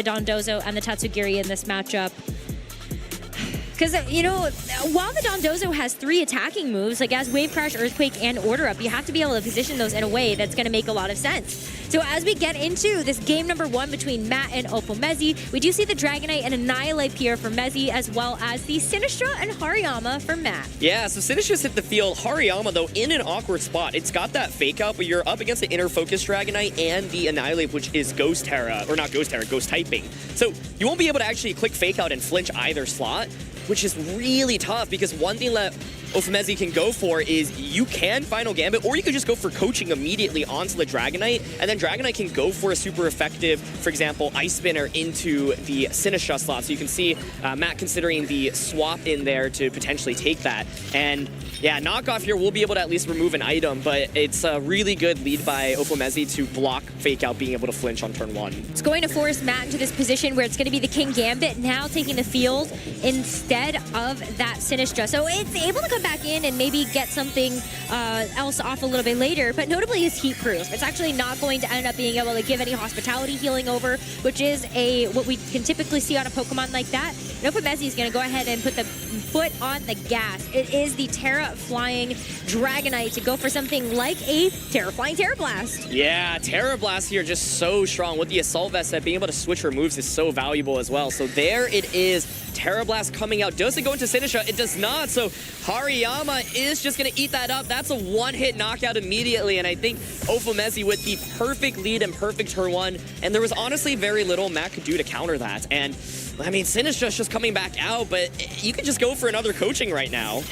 Dondozo and the Tatsugiri in this matchup. Because, you know, while the Dondozo has 3 attacking moves, like as Wave Crash, Earthquake, and Order Up, you have to be able to position those in a way that's going to make a lot of sense. So as we get into this game number 1 between Matt and Ofomezie, we do see the Dragonite and Annihilate here for Mezi, as well as the Sinistra and Hariyama for Matt. Yeah, so Sinistra's hit the field. Hariyama, though, in an awkward spot. It's got that Fake Out, but you're up against the Inner Focus Dragonite and the Annihilate, which is Ghost Terra, or not Ghost Terra, Ghost typing. So you won't be able to actually click Fake Out and flinch either slot, which is really tough, because one thing that Ofomezie can go for is you can Final Gambit, or you could just go for coaching immediately onto the Dragonite, and then Dragonite can go for a super effective, for example, Ice Spinner into the Sinistra slot. So you can see Matt considering the swap in there to potentially take that. And yeah, Knockoff here will be able to at least remove an item, but it's a really good lead by Ofomezie to block Fake Out being able to flinch on turn 1. It's going to force Matt into this position where it's going to be the King Gambit now taking the field instead of that Sinistra. So it's able to come back in and maybe get something else off a little bit later, but notably is Heat Proof. It's actually not going to end up being able to give any Hospitality healing over, which is what we can typically see on a Pokemon like that. Ofomezie is going to go ahead and put the foot on the gas. It is the Terra Flying Dragonite to go for something like a Terra Flying Terra Blast. Yeah, Terra Blast here just so strong. With the Assault Vest set, being able to switch her moves is so valuable as well. So there it is. Terra Blast coming out. Does it go into Sinistra? It does not. So Hariyama is just going to eat that up. That's a one-hit knockout immediately. And I think Ofomezie with the perfect lead and perfect turn 1. And there was honestly very little Matt could do to counter that. And I mean, Sinistra's just coming back out, but you could just go for another coaching right now.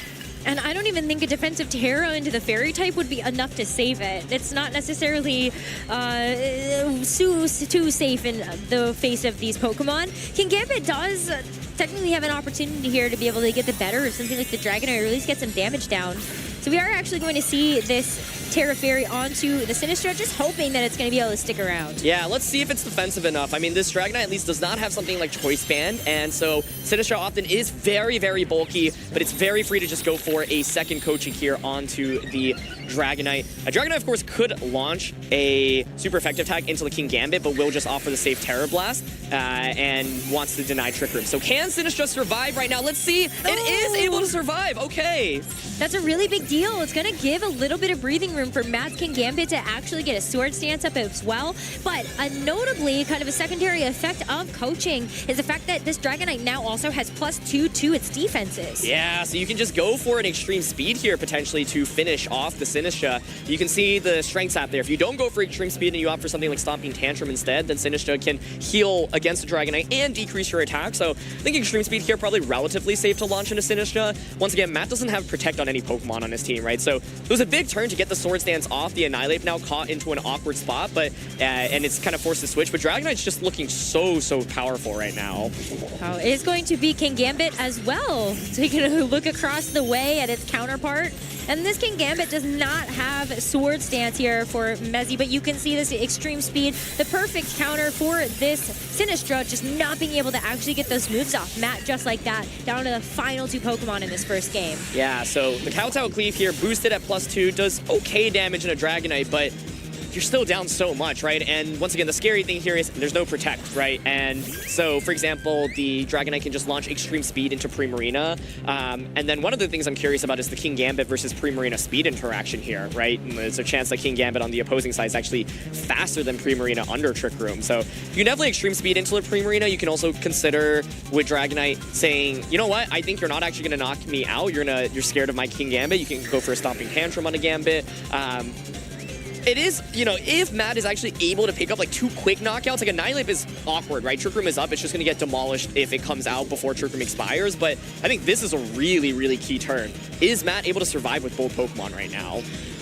And I don't even think a defensive Terra into the Fairy type would be enough to save it. It's not necessarily too safe in the face of these Pokemon. King Gambit does technically have an opportunity here to be able to get the better of something like the Dragonite, or at least get some damage down. So we are actually going to see this Terra Fairy onto the Sinistra, just hoping that it's going to be able to stick around. Yeah, let's see if it's defensive enough. I mean, this Dragonite at least does not have something like Choice Band, and so Sinistra often is very, very bulky, but it's very free to just go for a second coaching here onto the Dragonite. A Dragonite, of course, could launch a super effective attack into the King Gambit, but will just offer the safe Terra Blast and wants to deny Trick Room. So can Sinistra survive right now? Let's see. It is able to survive. Okay. That's a really big deal. It's going to give a little bit of breathing room for Matt's King Gambit to actually get a Sword Stance up as well. But notably, kind of a secondary effect of coaching is the fact that this Dragonite now also has +2 to its defenses. Yeah, so you can just go for an extreme speed here potentially to finish off the Sinistra. You can see the strengths out there. If you don't go for extreme speed and you opt for something like Stomping Tantrum instead, then Sinistra can heal against the Dragonite and decrease your attack. So I think extreme speed here probably relatively safe to launch into Sinistra. Once again, Matt doesn't have Protect on any Pokemon on his team, right? So it was a big turn to get the Sword Stance off. The Annihilate now caught into an awkward spot, but and it's kind of forced to switch. But Dragonite's just looking so powerful right now. Oh, it is going to be King Gambit as well. So you can look across the way at its counterpart. And this King Gambit does not have Sword Stance here for Mezi, but you can see this extreme speed, the perfect counter for this Sinistra, just not being able to actually get those moves off. Matt, just like that, down to the final 2 Pokemon in this first game. Yeah, so the Kowtow Cleave here, boosted at +2, does okay damage in a Dragonite, but you're still down so much, right? And once again, the scary thing here is there's no Protect, right? And so, for example, the Dragonite can just launch Extreme Speed into Primarina. And then one of the things I'm curious about is the King Gambit versus Primarina speed interaction here, right? And there's a chance that King Gambit on the opposing side is actually faster than Primarina under Trick Room. So you can definitely Extreme Speed into the Primarina. You can also consider with Dragonite saying, you know what? I think you're not actually going to knock me out. You're scared of my King Gambit. You can go for a Stomping Tantrum on a Gambit. It is, you know, if Matt is actually able to pick up like 2 quick knockouts, like Annihilate is awkward, right? Trick Room is up. It's just going to get demolished if it comes out before Trick Room expires. But I think this is a really key turn. Is Matt able to survive with both Pokemon right now?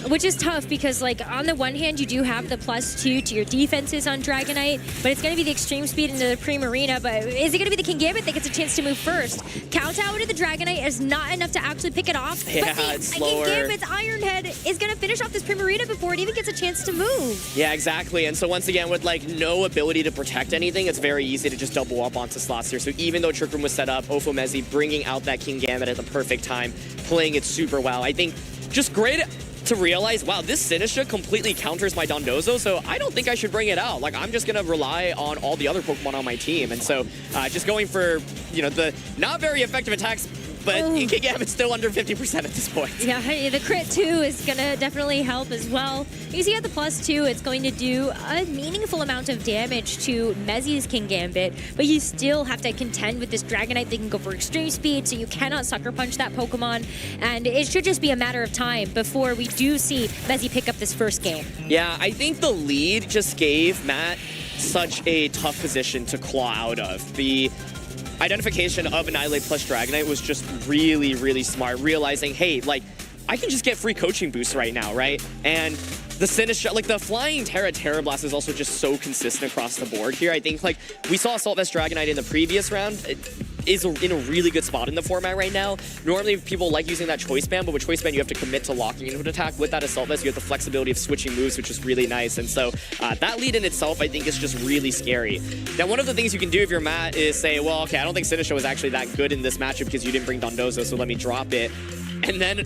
Which is tough because, like, on the one hand, you do have the +2 to your defenses on Dragonite, but it's going to be the extreme speed into the Primarina. But is it going to be the King Gambit that gets a chance to move first? Kowtow into the Dragonite is not enough to actually pick it off. Yeah, but it's slower. King Gambit's Iron Head is going to finish off this Primarina before it even gets a chance to move. Yeah, exactly. And so once again, with like no ability to protect anything, it's very easy to just double up onto slots here. So even though Trick Room was set up, Ofomezie bringing out that King Gambit at the perfect time, playing it super well. I think just great to realize, wow, this Sinistra completely counters my Dondozo, so I don't think I should bring it out. Like, I'm just going to rely on all the other Pokemon on my team. And so just going for, you know, the not very effective attacks, but King Gambit's still under 50% at this point. Yeah, the crit 2 is going to definitely help as well. You see at the +2, it's going to do a meaningful amount of damage to Mezzy's King Gambit, but you still have to contend with this Dragonite. They can go for extreme speed, so you cannot Sucker Punch that Pokemon, and it should just be a matter of time before we do see Mezzy pick up this first game. Yeah, I think the lead just gave Matt such a tough position to claw out of. The identification of Annihilate plus Dragonite was just really, really smart, realizing, hey, like, I can just get free coaching boosts right now, right? And the Sinistra, like the Flying Terra Blast is also just so consistent across the board here. I think, like, we saw Assault Vest Dragonite in the previous round. It is in a really good spot in the format right now. Normally, people like using that Choice Band, but with Choice Band, you have to commit to locking into an attack. With that Assault Vest, you have the flexibility of switching moves, which is really nice. And so that lead in itself, I think, is just really scary. Now, one of the things you can do if you're Matt is say, well, okay, I don't think Sinistra was actually that good in this matchup because you didn't bring Dondozo, so let me drop it. And then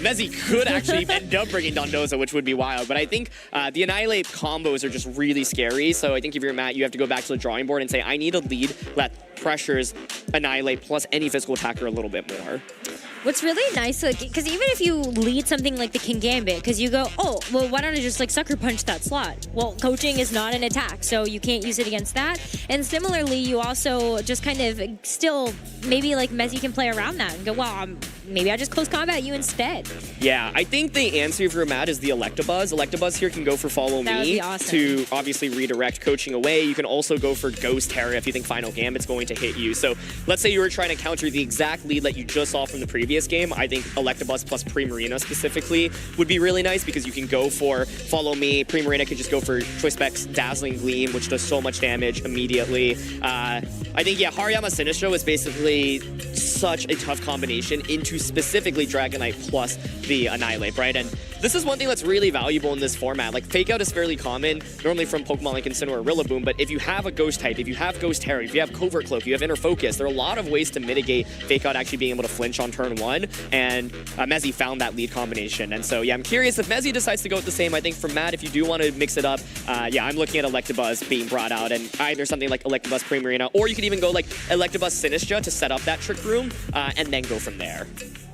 Mezzy could actually end up bringing Dondozo, which would be wild. But I think the Annihilate combos are just really scary. So I think if you're Matt, you have to go back to the drawing board and say, I need a lead that pressures Annihilate plus any physical attacker a little bit more. What's really nice, because even if you lead something like the King Gambit, because you go, oh, well, why don't I just like Sucker Punch that slot? Well, coaching is not an attack, so you can't use it against that. And similarly, you also just kind of still, maybe like Mezzy can play around that and go, well, maybe I just close combat you instead. Yeah, I think the answer if you're Matt is the Electabuzz. Electabuzz here can go for Follow That would Me be awesome. to obviously redirect coaching away. You can also go for Ghost Terra if you think Final Gambit's going to hit you. So let's say you were trying to counter the exact lead that you just saw from the previous game. I think Electabuzz plus Primarina specifically would be really nice because you can go for Follow Me. Primarina can just go for Choice Specs Dazzling Gleam, which does so much damage immediately. I think, yeah, Hariyama Sinistra was basically such a tough combination into specifically Dragonite plus the Annihilate, right? And this is one thing that's really valuable in this format. Like, Fake Out is fairly common, normally from Pokemon like Incineroar or Rillaboom, but if you have a Ghost type, if you have Ghost Terror, if you have Covert Cloak, you have Inner Focus, there are a lot of ways to mitigate Fake Out actually being able to flinch on turn one, and Mezzy found that lead combination. And so, yeah, I'm curious if Mezzy decides to go with the same. I think for Matt, if you do want to mix it up, yeah, I'm looking at Electabuzz being brought out, and either something like Electabuzz Primarina, or you could even go like Electabuzz Sinistra to set up that Trick Room, and then go from there.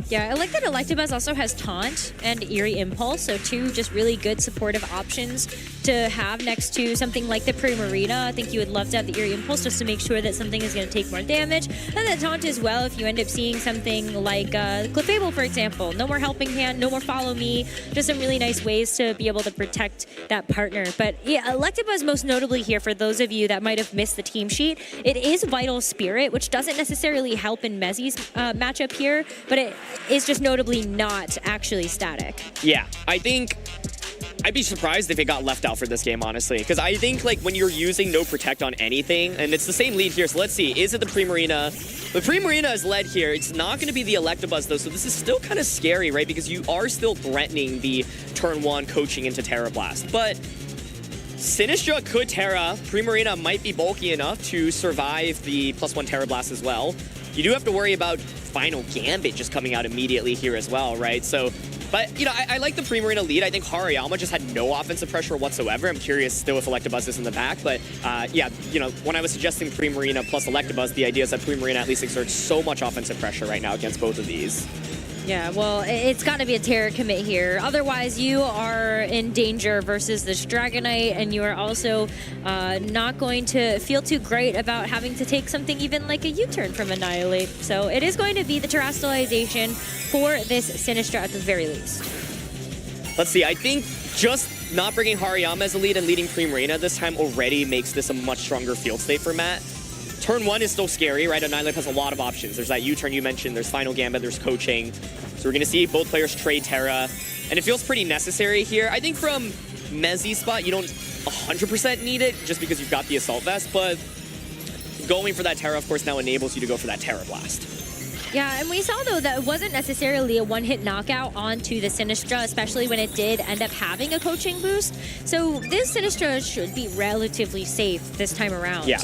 Yeah, I like that Electabuzz also has Taunt and Eerie Impulse, so two just really good supportive options to have next to something like the Primarina. I think you would love to have the Eerie Impulse just to make sure that something is going to take more damage. And the Taunt as well, if you end up seeing something like Clefable, for example. No more Helping Hand, no more Follow Me. Just some really nice ways to be able to protect that partner. But yeah, Electabuzz most notably here, for those of you that might have missed the team sheet, it is Vital Spirit, which doesn't necessarily help in Mezzy's matchup here, but it is just notably not actually static. Yeah, I think I'd be surprised if it got left out for this game, honestly, because I think like when you're using no protect on anything, and it's the same lead here, so let's see, is it the Primarina? The Primarina is led here. It's not going to be the Electabuzz though, so this is still kind of scary, right? Because you are still threatening the turn one coaching into Terra Blast, but Sinistra could Terra. Primarina might be bulky enough to survive the +1 Terra Blast as well. You do have to worry about Final Gambit just coming out immediately here as well, right? So, but, you know, I like the Primarina lead. I think Hariyama just had no offensive pressure whatsoever. I'm curious still if Electabuzz is in the back, but yeah, you know, when I was suggesting Primarina plus Electabuzz, the idea is that Primarina at least exerts so much offensive pressure right now against both of these. Yeah, well, it's got to be a Terra commit here. Otherwise, you are in danger versus this Dragonite, and you are also not going to feel too great about having to take something even like a U-turn from Annihilate. So it is going to be the Terastallization for this Sinistra at the very least. Let's see, I think just not bringing Hariyama as a lead and leading Primarina this time already makes this a much stronger field state for Matt. Turn one is still scary, right? Annihilate has a lot of options. There's that U-turn you mentioned, there's Final Gambit, there's coaching. So we're going to see both players trade Terra, and it feels pretty necessary here. I think from Mezzy's spot, you don't 100% need it just because you've got the Assault Vest, but going for that Terra, of course, now enables you to go for that Terra Blast. Yeah, and we saw, though, that it wasn't necessarily a one-hit knockout onto the Sinistra, especially when it did end up having a coaching boost. So this Sinistra should be relatively safe this time around. Yeah.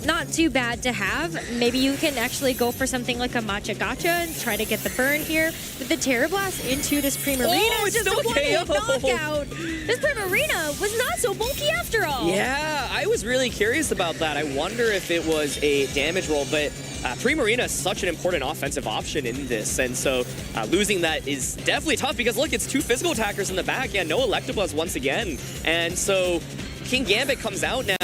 not too bad to have. Maybe you can actually go for something like a Matcha Gotcha and try to get the burn here. But the Terra Blast into this Primarina Oh, is it's just still a a KO. knockout. This Primarina was not so bulky after all. Yeah, I was really curious about that. I wonder if it was a damage roll, but Primarina is such an important offensive option in this, and so losing that is definitely tough because, look, it's 2 physical attackers in the back. Yeah, no Electabuzz once again. And so King Gambit comes out now.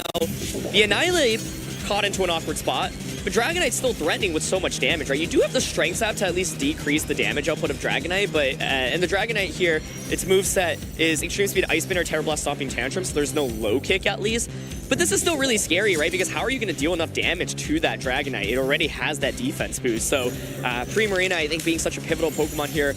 The Annihilate caught into an awkward spot, but Dragonite's still threatening with so much damage, right? You do have the Strength Sap to at least decrease the damage output of Dragonite, but and the Dragonite here, its moveset is Extreme Speed, Ice Spin, or Terra Blast Stomping Tantrum, so there's no low kick at least. But this is still really scary, right? Because how are you going to deal enough damage to that Dragonite? It already has that defense boost. So Primarina, I think, being such a pivotal Pokemon here,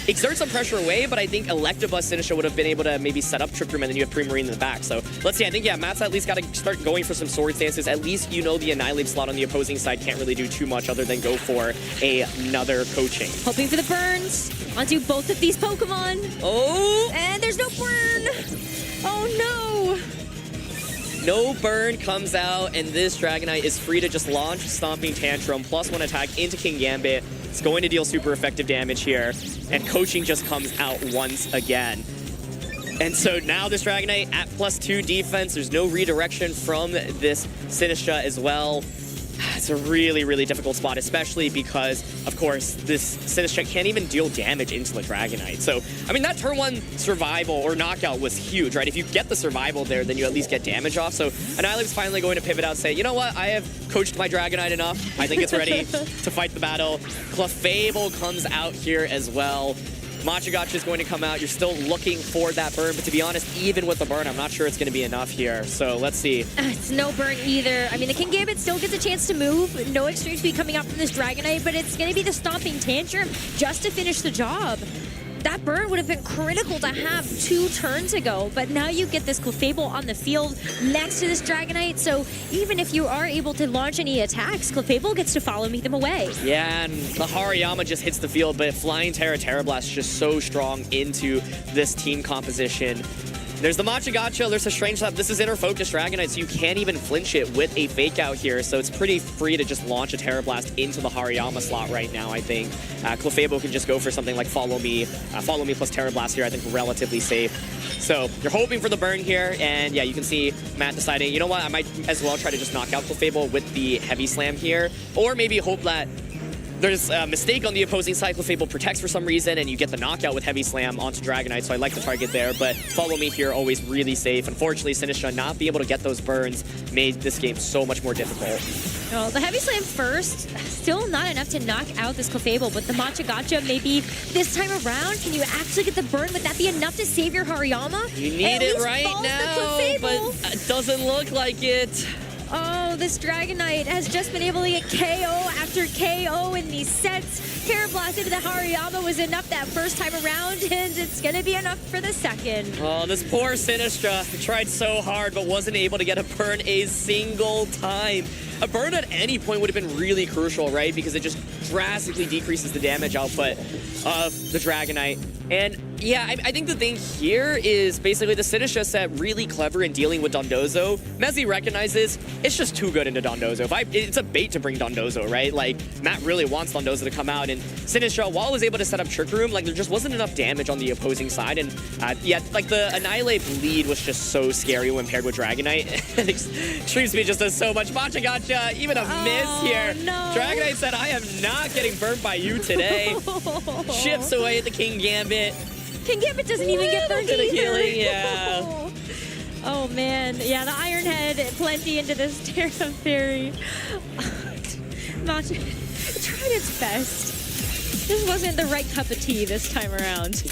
exerts some pressure away, but I think Electabuzz Sinistcha would have been able to maybe set up Trick Room, and then you have Primarina in the back. So let's see. I think, yeah, Matt's at least got to start going for some Sword Stances. At least you know the Annihilate slot on the opposing side can't really do too much other than go for another coaching. Hoping for the burns onto both of these Pokemon. Oh! And there's no burn. Oh, no. No burn comes out, and this Dragonite is free to just launch Stomping Tantrum, +1 attack into King Gambit. It's going to deal super effective damage here, and coaching just comes out once again. And so now this Dragonite at +2 defense. There's no redirection from this Sinistcha as well. It's a really, really difficult spot, especially because, of course, this Sinistcha can't even deal damage into the Dragonite. So, I mean, that turn 1 survival or knockout was huge, right? If you get the survival there, then you at least get damage off. So, Annihilate's finally going to pivot out and say, you know what? I have coached my Dragonite enough. I think it's ready to fight the battle. Clefable comes out here as well. Matcha Gotcha is going to come out. You're still looking for that burn, but to be honest, even with the burn, I'm not sure it's going to be enough here. So let's see. It's no burn either. I mean, the King Gambit still gets a chance to move. No extreme speed coming out from this Dragonite, but it's going to be the Stomping Tantrum just to finish the job. That burn would have been critical to have 2 turns ago, but now you get this Clefable on the field next to this Dragonite, so even if you are able to launch any attacks, Clefable gets to follow meet them away. Yeah, and the Hariyama just hits the field, but Flying Terra Blast is just so strong into this team composition. There's the Matcha Gotcha, there's a Strange Slap. This is inner focus Dragonite, so you can't even flinch it with a Fake Out here, so it's pretty free to just launch a Terra Blast into the Hariyama slot right now, I think. Clefable can just go for something like Follow Me plus Terra Blast here, I think relatively safe. So you're hoping for the burn here, and yeah, you can see Matt deciding, you know what, I might as well try to just knock out Clefable with the Heavy Slam here, or maybe hope that there's a mistake on the opposing side. Clefable protects for some reason, and you get the knockout with Heavy Slam onto Dragonite, so I like the target there, but Follow Me here, always really safe. Unfortunately, Sinistcha not be able to get those burns made this game so much more difficult. Well, the Heavy Slam first, still not enough to knock out this Clefable, but the Matcha Gotcha, maybe this time around, can you actually get the burn? Would that be enough to save your Hariyama? You need it right now, but it doesn't look like it. Oh, this Dragonite has just been able to get KO after KO in these sets. Terra Blast into the Hariyama was enough that first time around, and it's going to be enough for the second. Oh, this poor Sinistcha tried so hard, but wasn't able to get a burn a single time. A burn at any point would have been really crucial, right? Because it just drastically decreases the damage output of the Dragonite. And yeah, I think the thing here is basically the Sinistcha set really clever in dealing with Dondozo. Mezzy recognizes it's just too good into Dondozo. It's a bait to bring Dondozo, right? Like, Matt really wants Dondozo to come out, and Sinistcha, while it was able to set up Trick Room, like, there just wasn't enough damage on the opposing side. And yeah, like, the Annihilate bleed was just so scary when paired with Dragonite. Extreme Speed just does so much. Matcha Gotcha, even a miss here. No. Dragonite said, I am not getting burnt by you today. Chips away at the King Gambit. King Gambit doesn't even get burned either. Healing, yeah. Oh man, yeah, the Iron Head plenty into this Terra Fairy. Matcha tried its best. This wasn't the right cup of tea this time around.